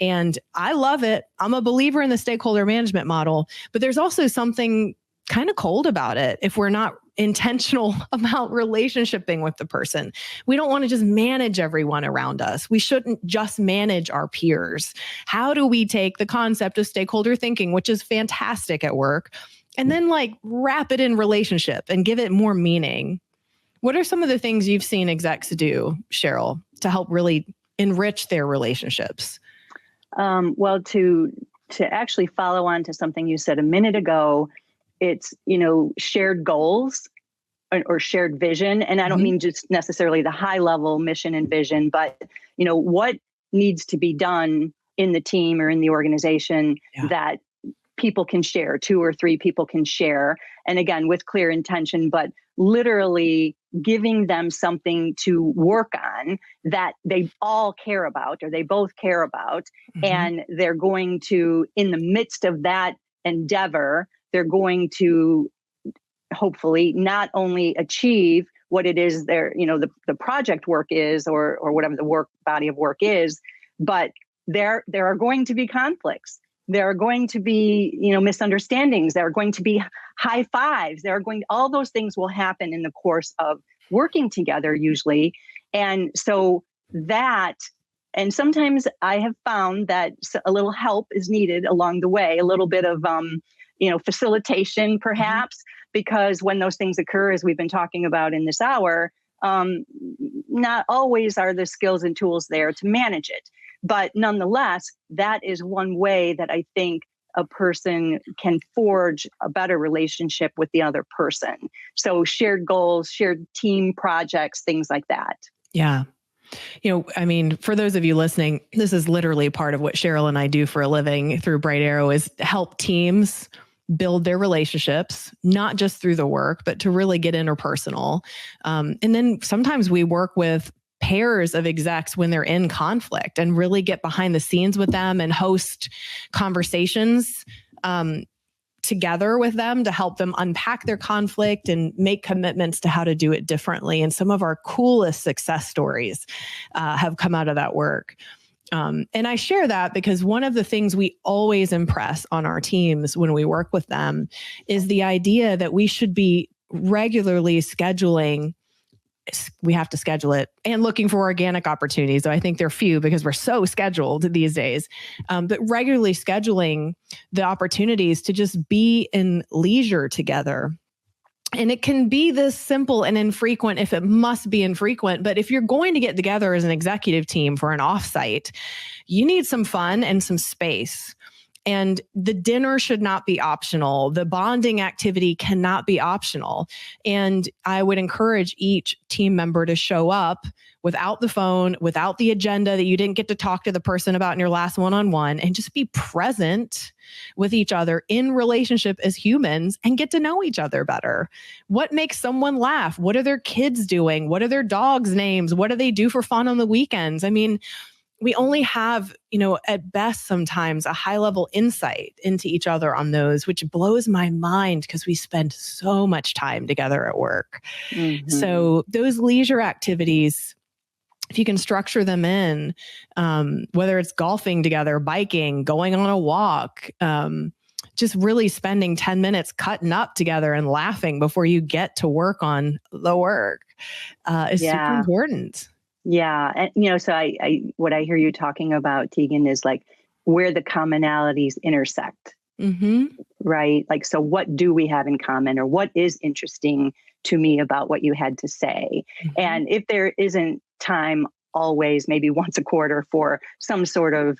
And I love it. I'm a believer in the stakeholder management model, but there's also something kind of cold about it if we're not intentional about relationshiping with the person. We don't want to just manage everyone around us. We shouldn't just manage our peers. How do we take the concept of stakeholder thinking, which is fantastic at work, and then wrap it in relationship and give it more meaning? What are some of the things you've seen execs do, Cheryl, to help really enrich their relationships? Well, to actually follow on to something you said a minute ago, it's, shared goals or shared vision. And I don't mean just necessarily the high level mission and vision, but what needs to be done in the team or in the organization that people can share, 2 or 3 people can share. And again, with clear intention, but literally giving them something to work on that they all care about, or they both care about. And they're going to, in the midst of that endeavor, they're going to hopefully not only achieve what it is the project work is, or whatever the body of work is, but there are going to be conflicts. There are going to be, misunderstandings. There are going to be high fives. All those things will happen in the course of working together usually. And so and sometimes I have found that a little help is needed along the way, a little bit of, facilitation perhaps, because when those things occur, as we've been talking about in this hour, not always are the skills and tools there to manage it. But nonetheless, that is one way that I think a person can forge a better relationship with the other person. So shared goals, shared team projects, things like that. Yeah. For those of you listening, this is literally part of what Cheryl and I do for a living through Bright Arrow, is help teams build their relationships, not just through the work, but to really get interpersonal. And then sometimes we work with pairs of execs when they're in conflict and really get behind the scenes with them and host conversations together with them to help them unpack their conflict and make commitments to how to do it differently. And some of our coolest success stories have come out of that work. And I share that because one of the things we always impress on our teams when we work with them is the idea that we should be regularly scheduling. We have to schedule it and looking for organic opportunities. So I think they're few because we're so scheduled these days, but regularly scheduling the opportunities to just be in leisure together. And it can be this simple and infrequent if it must be infrequent. But if you're going to get together as an executive team for an offsite, you need some fun and some space. And the dinner should not be optional. The bonding activity cannot be optional. And I would encourage each team member to show up without the phone, without the agenda that you didn't get to talk to the person about in your last one-on-one, and just be present with each other in relationship as humans and get to know each other better. What makes someone laugh? What are their kids doing? What are their dogs' names? What do they do for fun on the weekends? We only have, at best sometimes a high level insight into each other on those, which blows my mind because we spend so much time together at work. So those leisure activities, if you can structure them in, whether it's golfing together, biking, going on a walk, just really spending 10 minutes cutting up together and laughing before you get to work on the work is super important. Yeah. And, so what I hear you talking about, Tegan, is like where the commonalities intersect, right? Like, so what do we have in common, or what is interesting to me about what you had to say? And if there isn't time always, maybe once a quarter, for some sort of,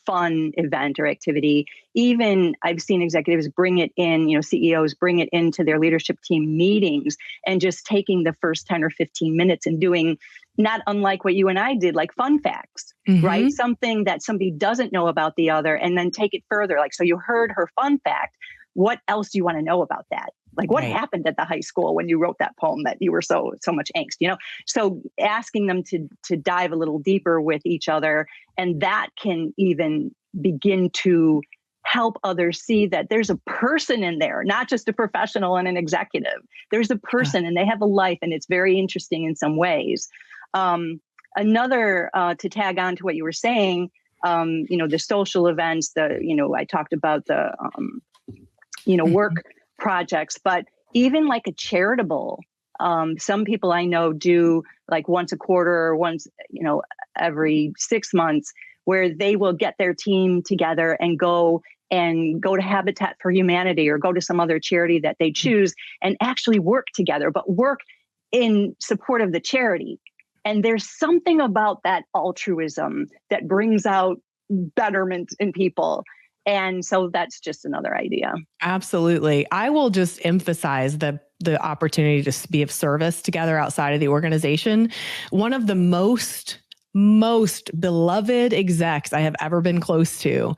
fun event or activity, even I've seen executives bring it in, CEOs bring it into their leadership team meetings, and just taking the first 10 or 15 minutes and doing, not unlike what you and I did, like fun facts, right? Something that somebody doesn't know about the other, and then take it further. Like, so you heard her fun fact. What else do you want to know about that? Like, what happened at the high school when you wrote that poem that you were so much angst, So asking them to dive a little deeper with each other, and that can even begin to help others see that there's a person in there, not just a professional and an executive. There's a person, and they have a life, and it's very interesting in some ways. Another, to tag on to what you were saying, the social events, I talked about the, work projects, but even like a charitable, some people I know do like once a quarter or once, every 6 months, where they will get their team together and go to Habitat for Humanity or go to some other charity that they choose and actually work together, but work in support of the charity. And there's something about that altruism that brings out betterment in people. And so that's just another idea. Absolutely. I will just emphasize the the opportunity to be of service together outside of the organization. One of the most beloved execs I have ever been close to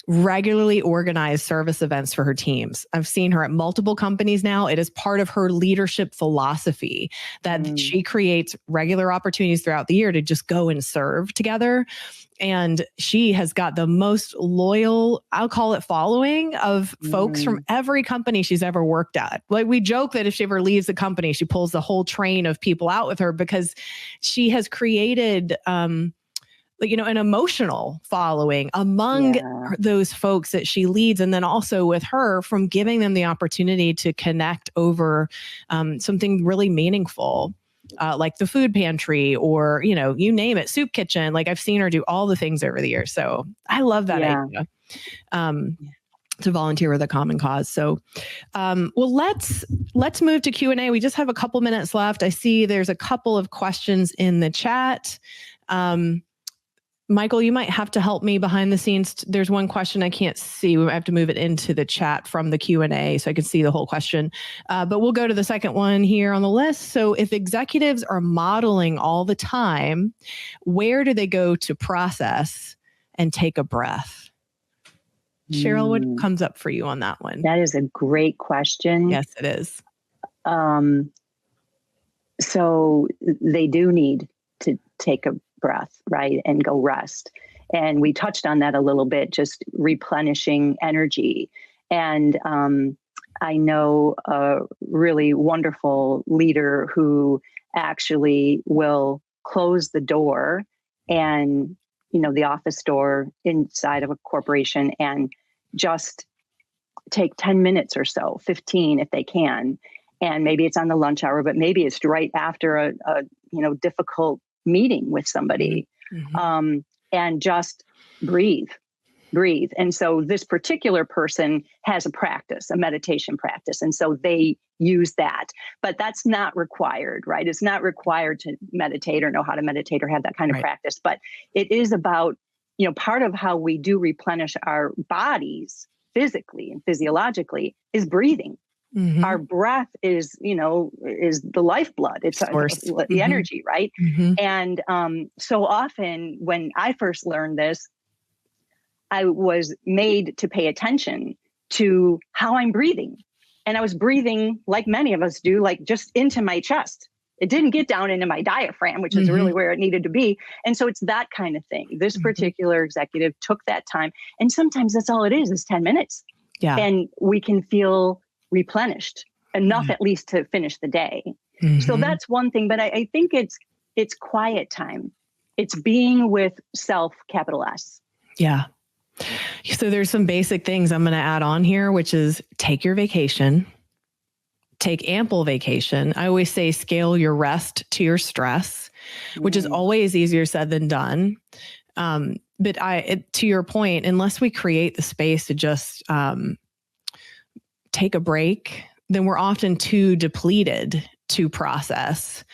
regularly organize service events for her teams. I've seen her at multiple companies now. It is part of her leadership philosophy that she creates regular opportunities throughout the year to just go and serve together. And she has got the most loyal, I'll call it, following of folks from every company she's ever worked at. Like, we joke that if she ever leaves the company, she pulls the whole train of people out with her, because she has created, an emotional following among those folks that she leads. And then also with her, from giving them the opportunity to connect over something really meaningful. Like the food pantry, or, you name it, soup kitchen. Like, I've seen her do all the things over the years. So I love that idea to volunteer with a common cause. So, well, let's move to Q&A. We just have a couple minutes left. I see there's a couple of questions in the chat. Michael, you might have to help me behind the scenes. There's one question I can't see. We might have to move it into the chat from the Q&A so I can see the whole question. But we'll go to the second one here on the list. So if executives are modeling all the time, where do they go to process and take a breath? Cheryl, what comes up for you on that one? That is a great question. Yes, it is. So they do need to take a breath, right, and go rest. And we touched on that a little bit, just replenishing energy. And I know a really wonderful leader who actually will close the door and, the office door inside of a corporation, and just take 10 minutes or so, 15 if they can. And maybe it's on the lunch hour, but maybe it's right after a difficult meeting with somebody, and just breathe. And so this particular person has a meditation practice. And so they use that, but that's not required, right? It's not required to meditate or know how to meditate or have that kind of practice, but it is about, part of how we do replenish our bodies physically and physiologically is breathing. Our breath is the lifeblood. It's the energy, right? And so often when I first learned this, I was made to pay attention to how I'm breathing. And I was breathing, like many of us do, like just into my chest. It didn't get down into my diaphragm, which is really where it needed to be. And so it's that kind of thing. This particular executive took that time. And sometimes that's all it is 10 minutes. Yeah. And we can feel replenished enough, at least to finish the day. So that's one thing. But I think it's quiet time. It's being with self, capital S. Yeah. So there's some basic things I'm going to add on here, which is take your vacation, take ample vacation. I always say scale your rest to your stress, which is always easier said than done. But to your point, unless we create the space to just take a break, then we're often too depleted to process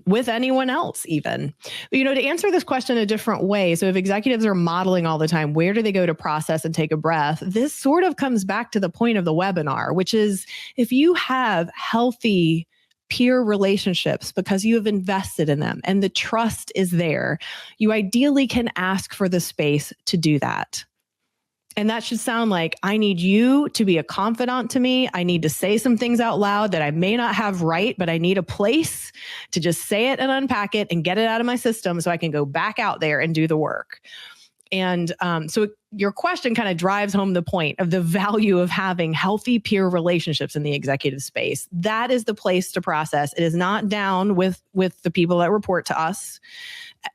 with anyone else even. But, to answer this question a different way, so if executives are modeling all the time, where do they go to process and take a breath? This sort of comes back to the point of the webinar, which is if you have healthy peer relationships because you have invested in them and the trust is there, you ideally can ask for the space to do that. And that should sound like, I need you to be a confidant to me. I need to say some things out loud that I may not have right, but I need a place to just say it and unpack it and get it out of my system so I can go back out there and do the work. And so your question kind of drives home the point of the value of having healthy peer relationships in the executive space. That is the place to process. It is not down with the people that report to us.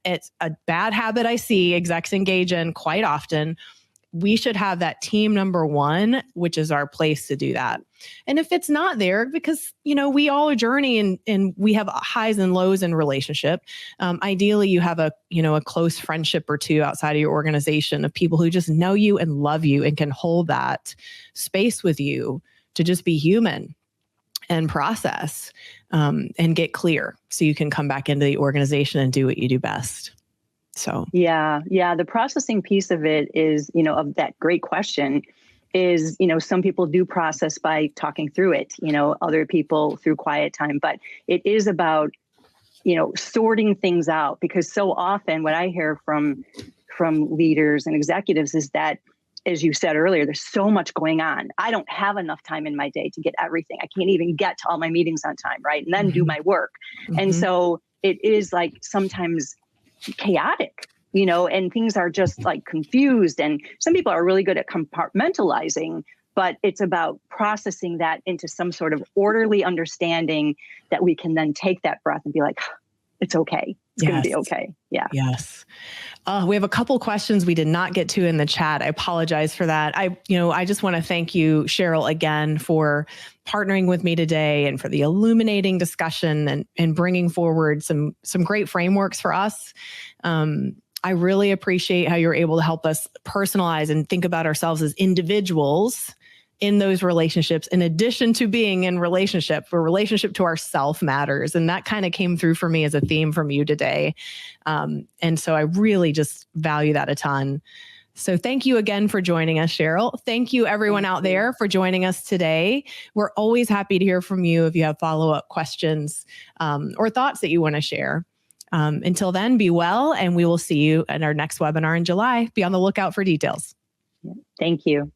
It's a bad habit I see execs engage in quite often. We should have that team number one, which is our place to do that. And if it's not there, because, we all journey and we have highs and lows in relationship. Ideally, you have a close friendship or two outside of your organization of people who just know you and love you and can hold that space with you to just be human and process and get clear so you can come back into the organization and do what you do best. So, yeah. The processing piece of it is, of that great question is, some people do process by talking through it, other people through quiet time, but it is about, sorting things out, because so often what I hear from leaders and executives is that, as you said earlier, there's so much going on. I don't have enough time in my day to get everything. I can't even get to all my meetings on time, right? And then do my work. And so it is like sometimes chaotic, and things are just like confused. And some people are really good at compartmentalizing, but it's about processing that into some sort of orderly understanding that we can then take that breath and be like, it's okay. It's going to be okay. Yeah. Yes. We have a couple questions we did not get to in the chat. I apologize for that. I just want to thank you, Cheryl, again, for partnering with me today and for the illuminating discussion and bringing forward some great frameworks for us. I really appreciate how you're able to help us personalize and think about ourselves as individuals in those relationships, in addition to being in relationship, where relationship to ourself matters. And that kind of came through for me as a theme from you today. And so I really just value that a ton. So thank you again for joining us, Cheryl. Thank you everyone out there for joining us today. We're always happy to hear from you if you have follow-up questions or thoughts that you want to share. Until then, be well, and we will see you in our next webinar in July. Be on the lookout for details. Thank you.